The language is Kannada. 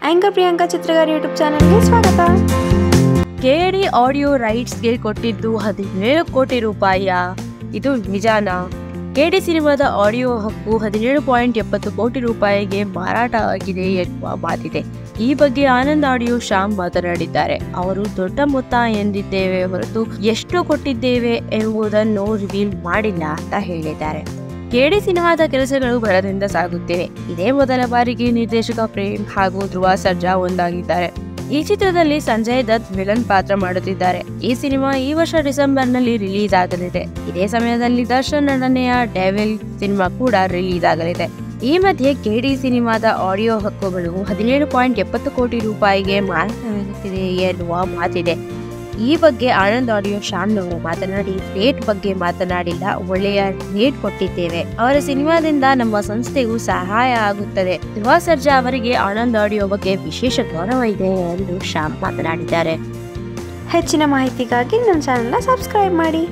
ಆಂಕರ್ ಪ್ರಿಯಾಂಕಾ ಚಿತ್ರಗಾರಿ ಯೂಟ್ಯೂಬ್ ಚಾನೆಲ್ಗೆ ಸ್ವಾಗತ. ಕೆಡಿ ಆಡಿಯೋ ರೈಟ್ಸ್ಗೆ ಕೊಟ್ಟಿದ್ದು 17 ಕೋಟಿ ರೂಪಾಯಿಯ ಇದು ನಿಜಾನಾ? ಕೆಡಿ ಸಿನಿಮಾದ ಆಡಿಯೋ ಹಕ್ಕು 17.70 ಕೋಟಿ ರೂಪಾಯಿಗೆ ಮಾರಾಟ ಆಗಿದೆ ಎನ್ನುವ ಮಾತಿದೆ. ಈ ಬಗ್ಗೆ ಆನಂದ್ ಆಡಿಯೋ ಶ್ಯಾಮ್ ಮಾತನಾಡಿದ್ದಾರೆ. ಅವರು ದೊಡ್ಡ ಮೊತ್ತ ಎಂದಿದ್ದೇವೆ ಹೊರತು ಎಷ್ಟು ಕೊಟ್ಟಿದ್ದೇವೆ ಎಂಬುದನ್ನು ರಿವೀಲ್ ಮಾಡಿಲ್ಲ ಅಂತ ಹೇಳಿದ್ದಾರೆ. ಕೆಡಿ ಸಿನಿಮಾದ ಕೆಲಸಗಳು ಭರದಿಂದ ಸಾಗುತ್ತಿವೆ. ಇದೇ ಮೊದಲ ಬಾರಿಗೆ ನಿರ್ದೇಶಕ ಪ್ರೇಮ್ ಹಾಗೂ ಧ್ರುವ ಸರ್ಜಾ ಒಂದಾಗಿದ್ದಾರೆ. ಈ ಚಿತ್ರದಲ್ಲಿ ಸಂಜಯ್ ದತ್ ವಿಲನ್ ಪಾತ್ರ ಮಾಡುತ್ತಿದ್ದಾರೆ. ಈ ಸಿನಿಮಾ ಈ ವರ್ಷ ಡಿಸೆಂಬರ್ನಲ್ಲಿ ರಿಲೀಸ್ ಆಗಲಿದೆ. ಇದೇ ಸಮಯದಲ್ಲಿ ದರ್ಶನ್ ನಟನೆಯ ಡೆವಿಲ್ ಸಿನಿಮಾ ಕೂಡ ರಿಲೀಸ್ ಆಗಲಿದೆ. ಈ ಮಧ್ಯೆ ಕೆಡಿ ಸಿನಿಮಾದ ಆಡಿಯೋ ಹಕ್ಕುಗಳು 17.70 ಕೋಟಿ ರೂಪಾಯಿಗೆ ಮಾರಾಟವಾಗುತ್ತಿದೆ ಎನ್ನುವ ಮಾತಿದೆ. ಈ ಬಗ್ಗೆ ಆನಂದ್ ಆಡಿಯೋ ಶ್ಯಾಮ್ನವರು ಮಾತನಾಡಿ, ರೇಟ್ ಬಗ್ಗೆ ಮಾತನಾಡಿಲ್ಲ, ಒಳ್ಳೆಯ ರೇಟ್ ಕೊಟ್ಟಿದ್ದೇವೆ. ಅವರ ಸಿನಿಮಾದಿಂದ ನಮ್ಮ ಸಂಸ್ಥೆಗೂ ಸಹಾಯ ಆಗುತ್ತದೆ. ಧ್ರುವ ಸರ್ಜಾ ಅವರಿಗೆ ಆನಂದ್ ಆಡಿಯೋ ಬಗ್ಗೆ ವಿಶೇಷ ಗೌರವ ಇದೆ ಎಂದು ಶ್ಯಾಮ್ ಮಾತನಾಡಿದ್ದಾರೆ. ಹೆಚ್ಚಿನ ಮಾಹಿತಿಗಾಗಿ ನನ್ನ ಚಾನೆಲ್ನ ಸಬ್ಸ್ಕ್ರೈಬ್ ಮಾಡಿ.